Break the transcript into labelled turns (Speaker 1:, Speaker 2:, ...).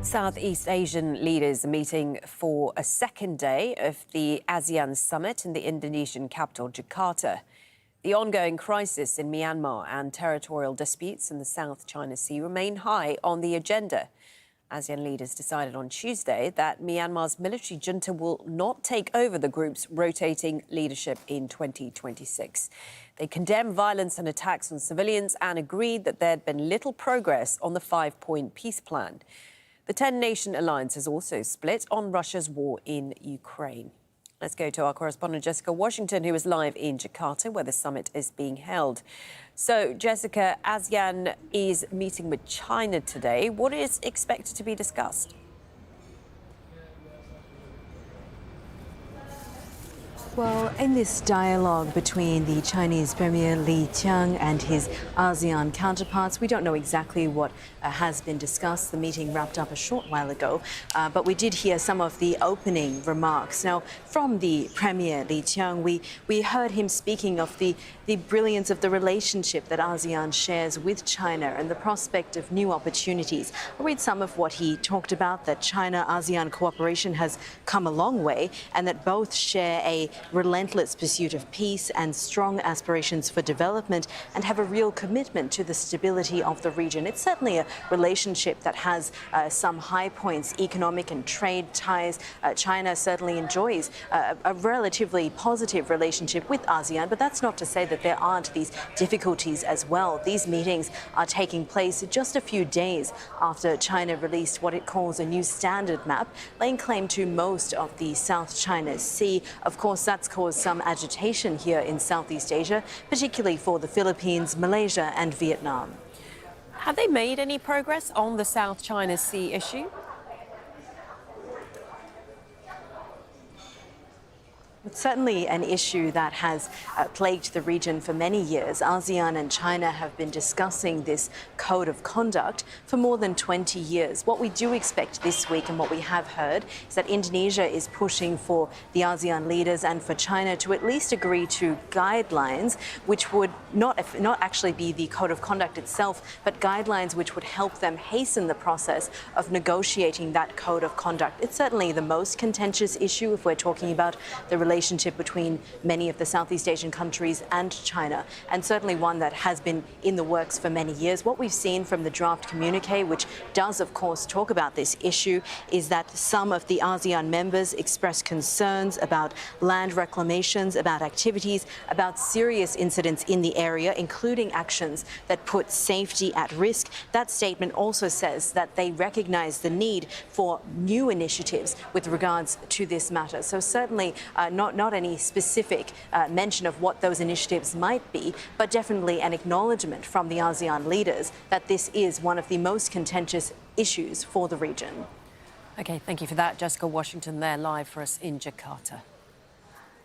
Speaker 1: Southeast Asian leaders are meeting for a second day of the ASEAN Summit in the Indonesian capital, Jakarta. The ongoing crisis in Myanmar and territorial disputes in the South China Sea remain high on the agenda. ASEAN leaders decided on Tuesday that Myanmar's military junta will not take over the group's rotating leadership in 2026. They condemned violence and attacks on civilians and agreed that there had been little progress on the five-point peace plan. The 10-nation alliance has also split on Russia's war in Ukraine. Let's go to our correspondent Jessica Washington, who is live in Jakarta, where the summit is being held. So, Jessica, ASEAN is meeting with China today. What is expected to be discussed?
Speaker 2: Well, in this dialogue between the Chinese Premier Li Qiang and his ASEAN counterparts, we don't know exactly what has been discussed. The meeting wrapped up a short while ago, but we did hear some of the opening remarks. Now, from the Premier Li Qiang, we heard him speaking of the brilliance of the relationship that ASEAN shares with China and the prospect of new opportunities. I'll read some of what he talked about, that China-ASEAN cooperation has come a long way and that both share a relentless pursuit of peace and strong aspirations for development and have a real commitment to the stability of the region. It's certainly a relationship that has some high points, economic and trade ties. China certainly enjoys a relatively positive relationship with ASEAN, but that's not to say that there aren't these difficulties as well. These meetings are taking place just a few days after China released what it calls a new standard map, laying claim to most of the South China Sea. Of course, that's caused some agitation here in Southeast Asia, particularly for the Philippines, Malaysia and Vietnam.
Speaker 1: Have they made any progress on the South China Sea issue?
Speaker 2: It's certainly an issue that has plagued the region for many years. ASEAN and China have been discussing this code of conduct for more than 20 years. What we do expect this week and what we have heard is that Indonesia is pushing for the ASEAN leaders and for China to at least agree to guidelines which would not actually be the code of conduct itself, but guidelines which would help them hasten the process of negotiating that code of conduct. It's certainly the most contentious issue if we're talking about the relationship between many of the Southeast Asian countries and China, and certainly one that has been in the works for many years. What we've seen from the draft communique, which does, of course, talk about this issue, is that some of the ASEAN members express concerns about land reclamations, about activities, about serious incidents in the area, including actions that put safety at risk. That statement also says that they recognize the need for new initiatives with regards to this matter. So certainly not any specific mention of what those initiatives might be, but definitely an acknowledgement from the ASEAN leaders that this is one of the most contentious issues for the region.
Speaker 1: OK, thank you for that. Jessica Washington there live for us in Jakarta.